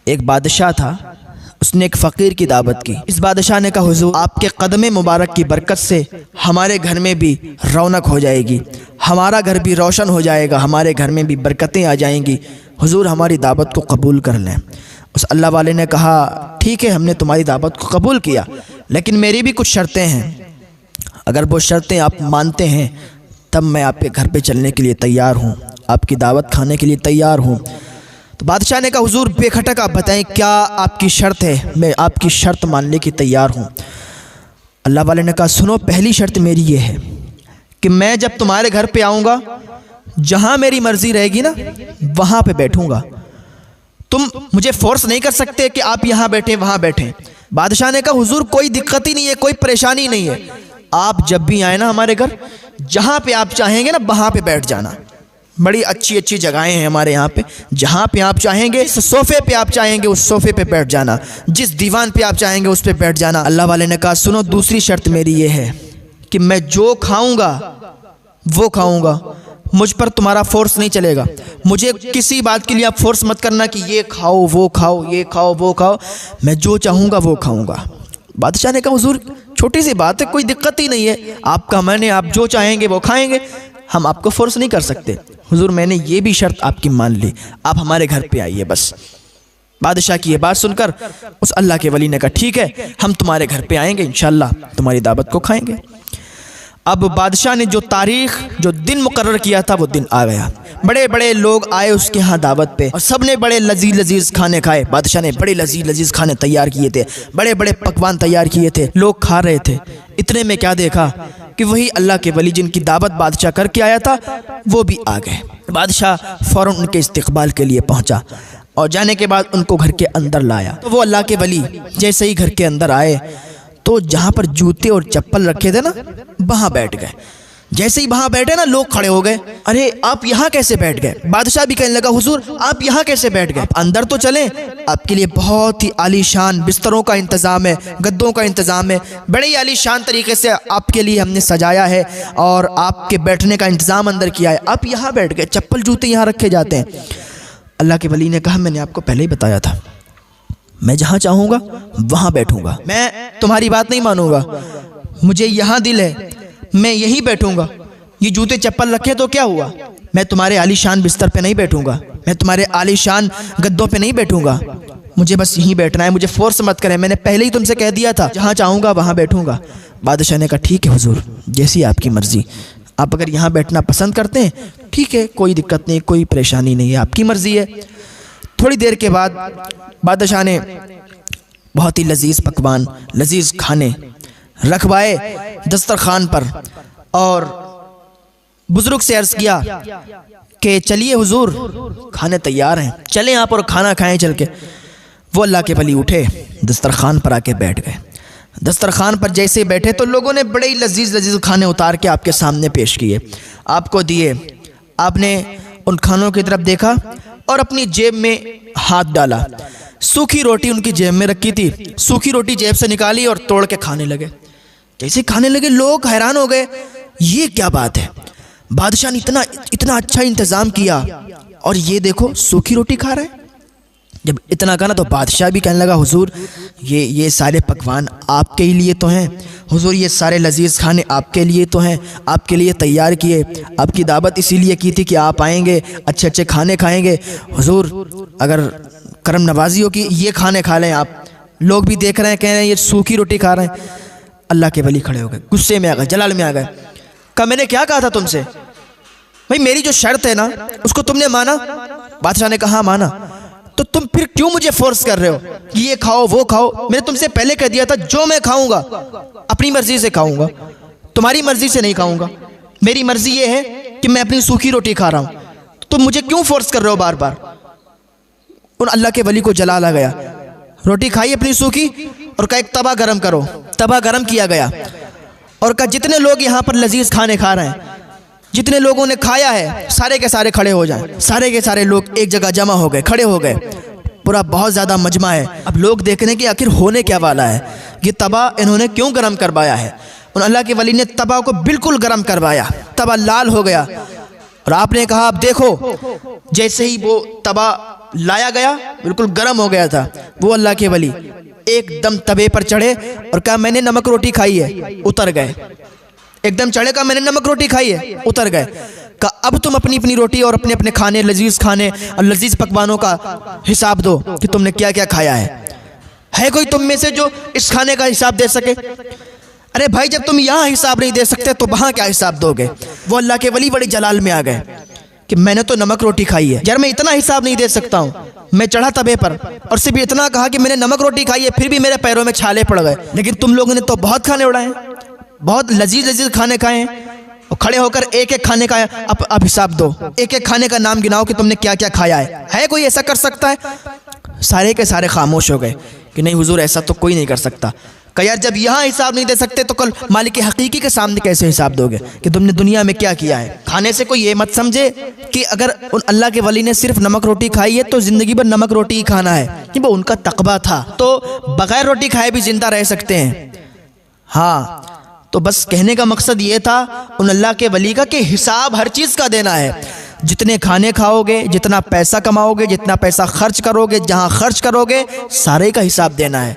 एक बादशाह था, उसने एक फ़कीर की दावत की। इस बादशाह ने कहा, हुजूर आपके कदम मुबारक की बरकत से हमारे घर में भी रौनक हो जाएगी, हमारा घर भी रोशन हो जाएगा, हमारे घर में भी बरकतें आ जाएंगी, हुजूर हमारी दावत को कबूल कर लें। उस अल्लाह वाले ने कहा, ठीक है, हमने तुम्हारी दावत को कबूल किया, लेकिन मेरी भी कुछ शर्तें हैं। अगर वो शर्तें आप मानते हैं तब मैं आपके घर पे चलने के लिए तैयार हूँ, आपकी दावत खाने के लिए तैयार हूँ। तो बादशाह ने कहा, हुजूर बेखटक आप बताएं क्या आपकी शर्त है, मैं आपकी शर्त मानने की तैयार हूँ। अल्लाह वाले ने कहा, सुनो, पहली शर्त मेरी ये है कि मैं जब तुम्हारे घर पे आऊँगा, जहाँ मेरी मर्ज़ी रहेगी ना वहाँ पे बैठूँगा, तुम मुझे फोर्स नहीं कर सकते कि आप यहाँ बैठे वहाँ बैठें। बादशाह ने कहा, हुजूर कोई दिक्कत ही नहीं है, कोई परेशानी नहीं है, आप जब भी आए ना हमारे घर, जहाँ पे आप चाहेंगे ना वहाँ पे बैठ जाना। बड़ी अच्छी अच्छी जगहें हैं हमारे यहाँ पे, जहाँ पे आप चाहेंगे, इस सोफ़े पे आप चाहेंगे उस सोफ़े पे बैठ जाना, जिस दीवान पे आप चाहेंगे उस पे बैठ जाना। अल्लाह वाले ने कहा, सुनो दूसरी शर्त मेरी ये है कि मैं जो खाऊंगा वो खाऊंगा, मुझ पर तुम्हारा फोर्स नहीं चलेगा, मुझे किसी बात के लिए आप फोर्स मत करना कि ये खाओ वो खाओ, ये खाओ वो खाओ, मैं जो चाहूँगा वो खाऊँगा। बादशाह ने कहा, हुजूर छोटी सी बात है, कोई दिक्कत ही नहीं है, आपका मन है, आप जो चाहेंगे वो खाएंगे, हम आपको फोर्स नहीं कर सकते। हुजूर मैंने ये भी शर्त आपकी मान ली, आप हमारे घर पे आइए बस। बादशाह की ये बात सुनकर उस अल्लाह के वली ने कहा, ठीक है, हम तुम्हारे घर पे आएंगे, इंशाल्लाह तुम्हारी दावत को खाएंगे। अब बादशाह ने जो तारीख, जो दिन मुकर्रर किया था वो दिन आ गया। बड़े बड़े लोग आए उसके यहाँ दावत पे और सब ने बड़े लजीज लजीज खाने खाए। बादशाह ने बड़े लजीज लजीज खाने तैयार किए थे, बड़े बड़े पकवान तैयार किए थे, लोग खा रहे थे। इतने में क्या देखा कि वही अल्लाह के वली जिनकी दावत बादशाह करके आया था वो भी आ गए। बादशाह फ़ौरन उनके इस्तकबाल के लिए पहुँचा और जाने के बाद उनको घर के अंदर लाया। तो वो अल्लाह के वली जैसे ही घर के अंदर आए तो जहाँ पर जूते और चप्पल रखे थे ना वहाँ बैठ गए। जैसे ही वहाँ बैठे ना लोग खड़े हो गए, अरे आप यहाँ कैसे बैठ गए? बादशाह भी कहने लगा, हुजूर आप यहाँ कैसे बैठ गए? अंदर तो चलें, आपके लिए बहुत ही आलीशान बिस्तरों का इंतज़ाम है, गद्दों का इंतज़ाम है, बड़े ही आलीशान तरीके से आपके लिए हमने सजाया है और आपके बैठने का इंतज़ाम अंदर किया है, आप यहाँ बैठ गए, चप्पल जूते यहाँ रखे जाते हैं। अल्लाह के वली ने कहा, मैंने आपको पहले ही बताया था, मैं जहाँ चाहूँगा वहाँ बैठूँगा, मैं तुम्हारी बात नहीं मानूँगा, मुझे यहाँ दिल है, मैं यहीं बैठूँगा। ये जूते चप्पल रखे तो क्या हुआ, मैं तुम्हारे आलीशान बिस्तर पे नहीं बैठूँगा, मैं तुम्हारे आलीशान गद्दों पे नहीं बैठूँगा, मुझे बस यहीं बैठना है, मुझे फोर्स मत करें, मैंने पहले ही तुमसे कह दिया था जहाँ चाहूँगा वहाँ बैठूँगा। बादशाह ने कहा, ठीक है हुजूर, जैसी आपकी मर्ज़ी, आप अगर यहाँ बैठना पसंद करते हैं ठीक है, कोई दिक्कत नहीं, कोई परेशानी नहीं है, आपकी मर्ज़ी है। थोड़ी देर के बाद बादशाह ने बहुत ही लजीज पकवान, लजीज खाने रखवाए दस्तरखान पर और बुजुर्ग से अर्ज़ किया कि चलिए हुजूर खाने तैयार हैं, चलें आप और खाना खाएं चल के। वो अल्लाह के वली उठे, दस्तरखान पर आके बैठ गए। दस्तरखान पर जैसे बैठे तो लोगों ने बड़े ही लजीज लजीज खाने उतार के आपके सामने पेश किए, आपको दिए। आपने उन खानों की तरफ देखा और अपनी जेब में हाथ डाला। सूखी रोटी उनकी जेब में रखी थी, सूखी रोटी जेब से निकाली और तोड़ के खाने लगे। जैसे खाने लगे लोग हैरान हो गए, ये क्या बात है, बादशाह ने इतना अच्छा इंतज़ाम किया और ये देखो सूखी रोटी खा रहे हैं। जब इतना कहा ना तो बादशाह भी कहने लगा, हुजूर ये सारे पकवान आपके ही लिए तो हैं, हुजूर ये सारे लजीज खाने आपके लिए तो हैं, आपके लिए तैयार किए, आपकी दावत इसीलिए की थी कि आप आएंगे, अच्छे अच्छे खाने खाएंगे, हुजूर अगर करम नवाजी हो कि ये खाने खा लें आप। लोग भी देख रहे हैं, कह रहे हैं ये सूखी रोटी खा रहे हैं। अल्लाह के वली खड़े हो गए, गुस्से में आ गए, जलाल में आ गए। कहा, मैंने क्या कहा था तुमसे, भाई मेरी जो शर्त है ना उसको तुमने माना? बादशाह ने कहा, माना। तो तुम फिर क्यों मुझे फोर्स कर रहे हो कि ये खाओ वो खाओ? मैंने तुमसे पहले कह दिया था जो मैं खाऊंगा अपनी मर्जी से खाऊंगा, तुम्हारी मर्जी से नहीं खाऊंगा। मेरी मर्जी ये है कि मैं अपनी सूखी रोटी खा रहा हूं, तुम मुझे क्यों फोर्स कर रहे हो बार बार? उन अल्लाह के वली को जलाल आ गया। रोटी खाई अपनी सूखी और कहा एक तवा गरम करो। तवा गरम किया गया और कहा जितने लोग यहाँ पर लजीज खाने खा रहे हैं, जितने लोगों ने खाया है सारे के सारे खड़े हो जाएं। सारे के सारे लोग एक जगह जमा हो गए, खड़े हो गए। पूरा बहुत ज़्यादा मजमा है। अब लोग देख रहे हैं कि आखिर होने क्या वाला है, ये तवा इन्होंने क्यों गरम करवाया है। उन अल्लाह के वली ने तवा को बिल्कुल गरम करवाया, तवा लाल हो गया और आपने कहा अब देखो। जैसे ही वो तवा लाया गया, बिल्कुल गर्म हो गया था। वो अल्लाह के वली एकदम तवे पर चढ़े और कहा मैंने नमक रोटी खाई है, उतर गए। एकदम चढ़े, कहा मैंने नमक रोटी खाई है, उतर गए। कहा अब तुम अपनी अपनी रोटी और अपने अपने खाने, लजीज खाने और लजीज पकवानों का हिसाब दो कि तुमने क्या क्या खाया है कोई तुम में से जो इस खाने का हिसाब दे सके? अरे भाई, जब तुम यहाँ हिसाब नहीं दे सकते तो वहाँ क्या हिसाब दोगे? वो अल्लाह के वली बड़ी जलाल में आ गए कि मैंने तो नमक रोटी खाई है यार, मैं इतना हिसाब नहीं दे सकता हूँ। मैं चढ़ा तवे पर और सिर्फ इतना कहा कि मैंने नमक रोटी खाई है, फिर भी मेरे पैरों में छाले पड़ गए। लेकिन तुम लोगों ने तो बहुत खाने उड़ाए, बहुत लजीज लजीज खाने खाए हैं, और खड़े होकर एक एक खाने का अब हिसाब दो, एक एक खाने का नाम गिनाओ कि तुमने क्या क्या खाया है कोई ऐसा कर सकता है? सारे के सारे खामोश हो गए कि नहीं हुजूर, ऐसा तो कोई नहीं कर सकता। कहा यार, जब यहाँ हिसाब नहीं दे सकते तो कल मालिक हकीकी के सामने कैसे हिसाब दोगे कि तुमने दुनिया में क्या किया है? खाने से कोई ये मत समझे कि अगर उन अल्लाह के वली ने सिर्फ नमक रोटी खाई है तो जिंदगी भर नमक रोटी ही खाना है, कि वो उनका तकवा था, तो बगैर रोटी खाए भी जिंदा रह सकते हैं। हाँ, तो बस कहने का मकसद ये था उन अल्लाह के वली का कि हिसाब हर चीज़ का देना है। जितने खाने खाओगे, जितना पैसा कमाओगे, जितना पैसा खर्च करोगे, जहाँ खर्च करोगे, सारे का हिसाब देना है।